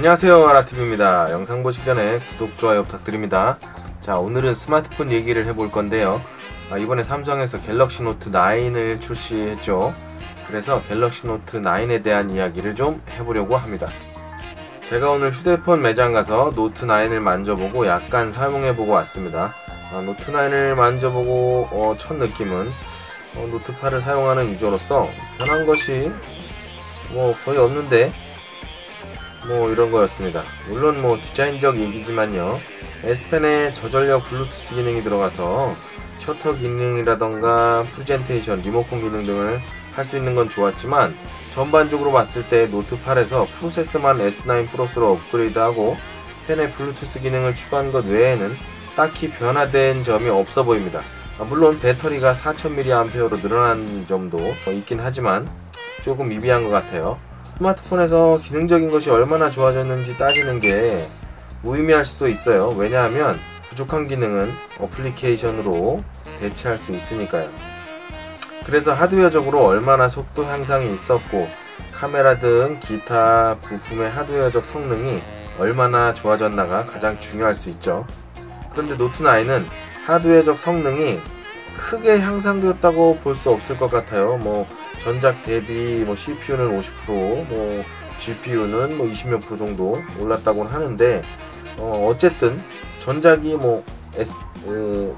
안녕하세요, 아라TV입니다. 영상 보시기 전에 구독, 좋아요 부탁드립니다. 자, 오늘은 스마트폰 얘기를 해볼 건데요. 이번에 삼성에서 갤럭시 노트 9을 출시했죠. 그래서 갤럭시 노트 9에 대한 이야기를 좀 해보려고 합니다. 제가 오늘 휴대폰 매장 가서 노트 9을 만져보고 약간 사용해보고 왔습니다. 노트 9을 만져보고 첫 느낌은 노트 8을 사용하는 유저로서 변한 것이 거의 없는데 이런 거였습니다. 물론 디자인적 얘기지만요, S펜에 저전력 블루투스 기능이 들어가서 셔터 기능이라던가 프레젠테이션, 리모컨 기능 등을 할 수 있는 건 좋았지만 전반적으로 봤을 때 노트 8에서 프로세서만 S9 플러스로 업그레이드하고 펜에 블루투스 기능을 추가한 것 외에는 딱히 변화된 점이 없어 보입니다. 물론 배터리가 4000mAh로 늘어난 점도 있긴 하지만 조금 미비한 것 같아요. 스마트폰에서 기능적인 것이 얼마나 좋아졌는지 따지는 게 무의미할 수도 있어요. 왜냐하면 부족한 기능은 어플리케이션으로 대체할 수 있으니까요. 그래서 하드웨어적으로 얼마나 속도 향상이 있었고 카메라 등 기타 부품의 하드웨어적 성능이 얼마나 좋아졌나가 가장 중요할 수 있죠. 그런데 노트 9은 하드웨어적 성능이 크게 향상되었다고 볼 수 없을 것 같아요. 전작 대비 CPU는 50%, GPU는 20몇 프로 정도 올랐다고는 하는데, 어쨌든 전작이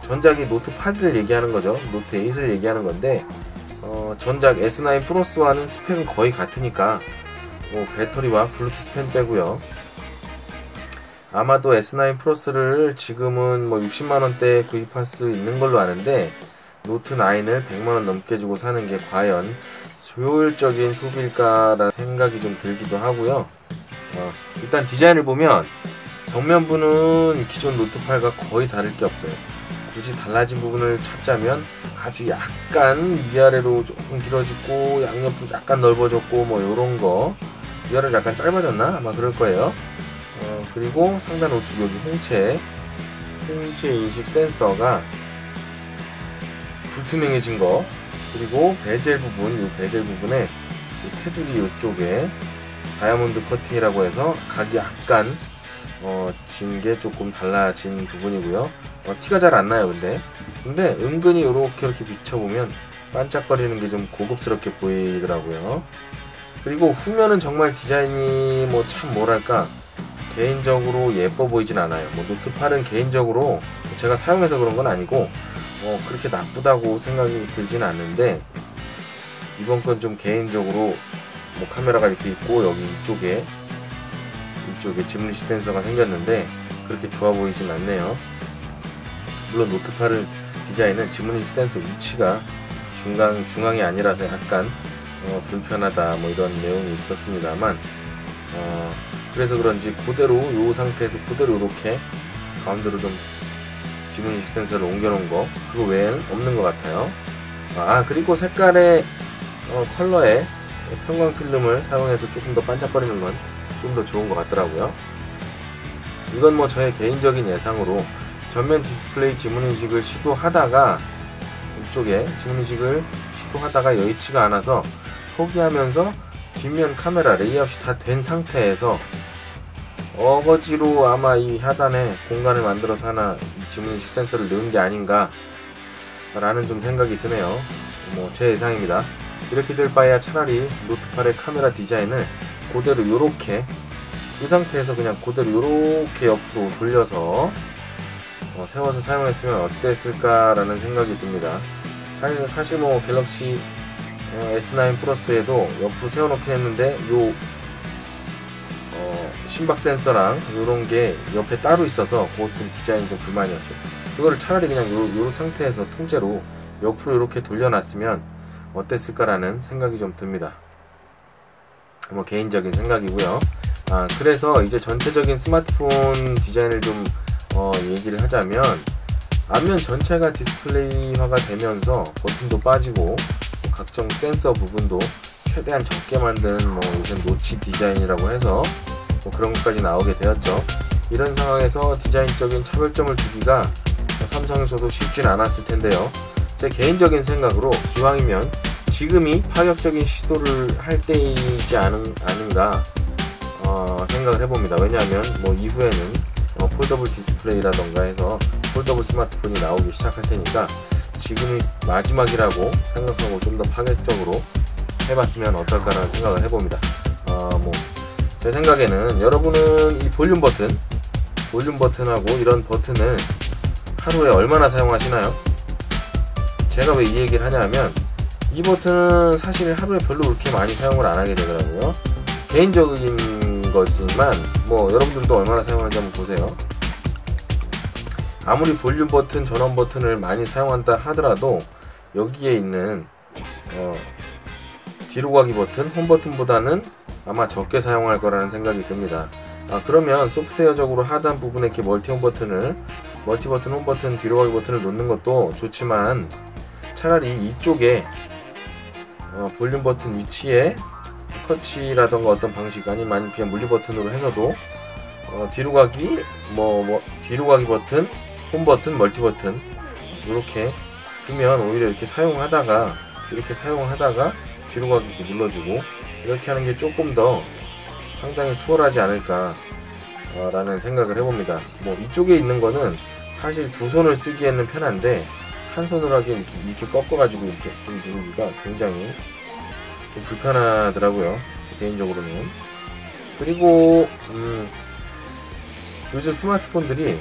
전작이 노트 8을 얘기하는 거죠. 노트 8을 얘기하는 건데, 전작 S9 플러스와는 스펙은 거의 같으니까 배터리와 블루투스 펜 빼고요. 아마도 S9 플러스를 지금은 60만원대에 구입할 수 있는 걸로 아는데, 노트 9을 100만원 넘게 주고 사는 게 과연 효율적인 소비일까라는 생각이 좀 들기도 하고요. 일단 디자인을 보면 정면부는 기존 노트 8과 거의 다를 게 없어요. 굳이 달라진 부분을 찾자면 아주 약간 위아래로 조금 길어지고 양옆도 약간 넓어졌고 요런 거, 위아래로 약간 짧아졌나? 아마 그럴 거예요. 그리고 상단 우측 여기 홍채 인식 센서가 불투명해진 거, 그리고 베젤 부분, 이 베젤 부분에 테두리 이쪽에 다이아몬드 커팅이라고 해서 각이 약간 진 게 조금 달라진 부분이고요. 티가 잘 안 나요. 근데 은근히 이렇게 비춰보면 반짝거리는 게 좀 고급스럽게 보이더라고요. 그리고 후면은 정말 디자인이 참 뭐랄까 개인적으로 예뻐 보이진 않아요. 노트 8은 개인적으로 제가 사용해서 그런 건 아니고 그렇게 나쁘다고 생각이 들진 않는데, 이번 건 좀 개인적으로 카메라가 이렇게 있고 여기 이쪽에 지문인식 센서가 생겼는데 그렇게 좋아 보이진 않네요. 물론 노트 8은 디자인은 지문인식 센서 위치가 중앙이 아니라서 약간 불편하다 이런 내용이 있었습니다만, 그래서 그런지 그대로 이 상태에서 그대로 이렇게 가운데로 좀 지문인식 센서를 옮겨놓은 거, 그거 외에는 없는 것 같아요. 그리고 색깔의 컬러에 편광 필름을 사용해서 조금 더 반짝거리는 건 좀 더 좋은 것 같더라고요. 이건 저의 개인적인 예상으로 전면 디스플레이 지문인식을 시도하다가 이쪽에 지문인식을 시도하다가 여의치가 않아서 포기하면서 뒷면 카메라 레이아웃이 다 된 상태에서 어거지로 아마 이 하단에 공간을 만들어서 하나 이 지문인식 센서를 넣은 게 아닌가 라는 좀 생각이 드네요. 제 예상입니다. 이렇게 될 바에야 차라리 노트 8의 카메라 디자인을 그대로 요렇게 이 상태에서 그냥 그대로 요렇게 옆으로 돌려서 세워서 사용했으면 어땠을까 라는 생각이 듭니다. 사실 갤럭시 S9 플러스에도 옆으로 세워놓긴 했는데 심박 센서랑 요런 게 옆에 따로 있어서 그것 좀 디자인이 좀 불만이었어요. 그거를 차라리 그냥 요런 상태에서 통째로 옆으로 이렇게 돌려놨으면 어땠을까라는 생각이 좀 듭니다. 개인적인 생각이고요. 그래서 이제 전체적인 스마트폰 디자인을 좀 얘기를 하자면, 앞면 전체가 디스플레이화가 되면서 버튼도 빠지고 각종 센서 부분도 최대한 적게 만든 요즘 노치 디자인이라고 해서 그런 것까지 나오게 되었죠. 이런 상황에서 디자인적인 차별점을 두기가 삼성에서도 쉽진 않았을 텐데요. 제 개인적인 생각으로 기왕이면 지금이 파격적인 시도를 할 때이지 않은가 생각을 해봅니다. 왜냐하면 뭐 이후에는 폴더블 디스플레이라던가 해서 폴더블 스마트폰이 나오기 시작할 테니까 지금이 마지막이라고 생각하고 좀 더 파격적으로 해봤으면 어떨까라는 생각을 해봅니다. 뭐 제 생각에는 여러분은 이 볼륨 버튼하고 이런 버튼을 하루에 얼마나 사용하시나요? 제가 왜 이 얘기를 하냐면 이 버튼은 사실 하루에 별로 그렇게 많이 사용을 안 하게 되더라고요. 개인적인 거지만 뭐 여러분들도 얼마나 사용하는지 한번 보세요. 아무리 볼륨 버튼, 전원 버튼을 많이 사용한다 하더라도 여기에 있는 뒤로 가기 버튼, 홈 버튼보다는 아마 적게 사용할 거라는 생각이 듭니다. 그러면 소프트웨어적으로 하단 부분에 이렇게 멀티 버튼, 홈 버튼, 뒤로 가기 버튼을 놓는 것도 좋지만 차라리 이쪽에 볼륨 버튼 위치에 터치라던가 어떤 방식 아니면 그냥 물리 버튼으로 해서도 뒤로 가기 뒤로 가기 버튼, 홈 버튼, 멀티 버튼 이렇게 두면 오히려 이렇게 사용하다가 뒤로 가기 눌러주고 이렇게 하는 게 조금 더 상당히 수월하지 않을까 라는 생각을 해봅니다. 뭐 이쪽에 있는 거는 사실 두 손을 쓰기에는 편한데 한 손으로 하기엔 이렇게 꺾어가지고 이렇게 좀 누르기가 굉장히 좀 불편하더라고요. 개인적으로는. 그리고 요즘 스마트폰들이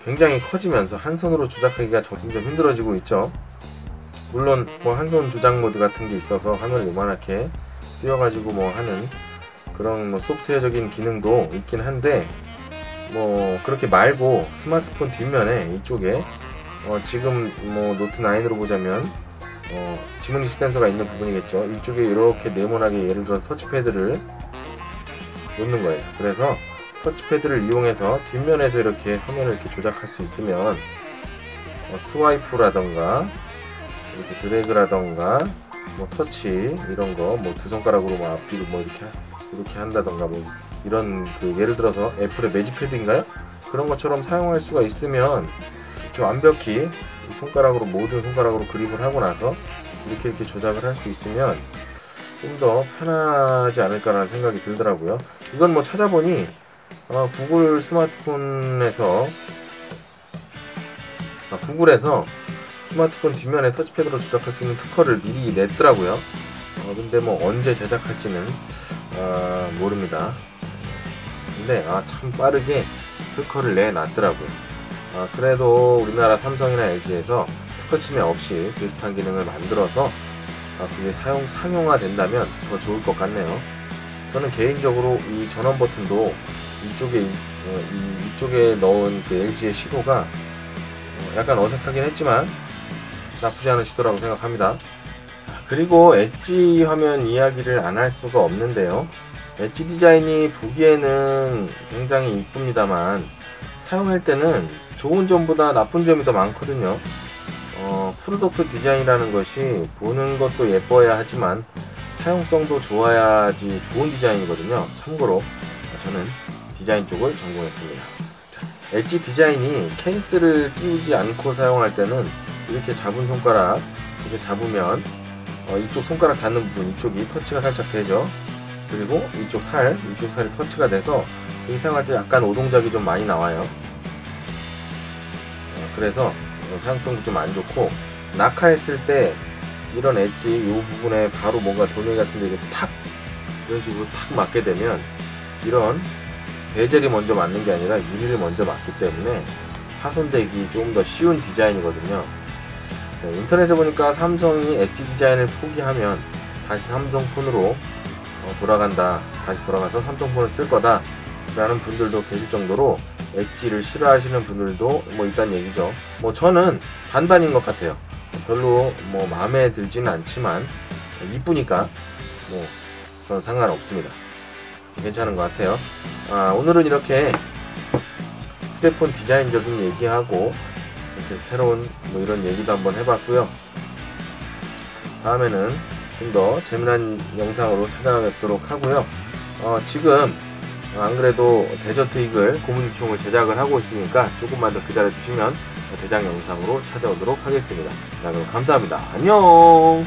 굉장히 커지면서 한 손으로 조작하기가 점점 힘들어지고 있죠. 물론 뭐 한 손 조작 모드 같은 게 있어서 화면을 요만하게 띄워가지고 뭐 하는 그런 뭐 소프트웨어적인 기능도 있긴 한데 뭐 그렇게 말고 스마트폰 뒷면에 이쪽에 지금 뭐 노트 9으로 보자면 지문인식 센서가 있는 부분이겠죠. 이쪽에 이렇게 네모나게 예를 들어 터치패드를 놓는 거예요. 그래서 터치패드를 이용해서 뒷면에서 이렇게 화면을 이렇게 조작할 수 있으면 스와이프라던가 이렇게 드래그라던가 뭐 터치 이런 거 뭐 두 손가락으로 뭐 앞뒤로 뭐 이렇게 한다던가 뭐 이런 예를 들어서 애플의 매직패드인가요? 그런 것처럼 사용할 수가 있으면 이렇게 완벽히 모든 손가락으로 그립을 하고 나서 이렇게 조작을 할 수 있으면 좀 더 편하지 않을까라는 생각이 들더라고요. 이건 뭐 찾아보니 구글 스마트폰에서 구글에서 스마트폰 뒷면에 터치패드로 조작할 수 있는 특허를 미리 냈더라고요. 근데 뭐 언제 제작할지는 모릅니다. 근데 참 빠르게 특허를 내놨더라고요. 그래도 우리나라 삼성이나 LG에서 특허 침해 없이 비슷한 기능을 만들어서 그게 상용화 된다면 더 좋을 것 같네요. 저는 개인적으로 이 전원 버튼도 이쪽에 넣은 그 LG의 시도가 약간 어색하긴 했지만 나쁘지 않은 시도라고 생각합니다. 그리고 엣지 화면 이야기를 안 할 수가 없는데요. 엣지 디자인이 보기에는 굉장히 이쁩니다만 사용할 때는 좋은 점보다 나쁜 점이 더 많거든요. 프로덕트 디자인이라는 것이 보는 것도 예뻐야 하지만 사용성도 좋아야지 좋은 디자인이거든요. 참고로 저는 디자인 쪽을 전공했습니다. 엣지 디자인이 케이스를 끼우지 않고 사용할 때는 이렇게 잡은 손가락 이렇게 잡으면 이쪽 손가락 닿는 부분 이쪽이 터치가 살짝 되죠. 그리고 이쪽 살이 터치가 돼서 이 사용할 때 약간 오동작이 좀 많이 나와요. 그래서 사용성도 좀 안 좋고 낙하했을 때 이런 엣지 이 부분에 바로 뭔가 돌멩이 같은데 이렇게 탁 이런 식으로 탁 맞게 되면 이런 베젤이 먼저 맞는 게 아니라 유리를 먼저 맞기 때문에 파손되기 좀 더 쉬운 디자인이거든요. 인터넷에 보니까 삼성이 엣지 디자인을 포기하면 다시 삼성폰으로 다시 돌아가서 삼성폰을 쓸 거다 라는 분들도 계실 정도로 엣지를 싫어하시는 분들도 뭐 있다는 얘기죠. 뭐 저는 반반인 것 같아요. 별로 뭐 마음에 들지는 않지만 이쁘니까 뭐 저는 상관없습니다. 괜찮은 것 같아요. 오늘은 이렇게 휴대폰 디자인적인 얘기하고 이렇게 새로운 뭐 이런 얘기도 한번 해봤고요. 다음에는 좀 더 재미난 영상으로 찾아뵙도록 하고요. 지금 안 그래도 데저트 이글 고무줄총을 제작을 하고 있으니까 조금만 더 기다려 주시면 제작 영상으로 찾아오도록 하겠습니다. 자, 그럼 감사합니다. 안녕.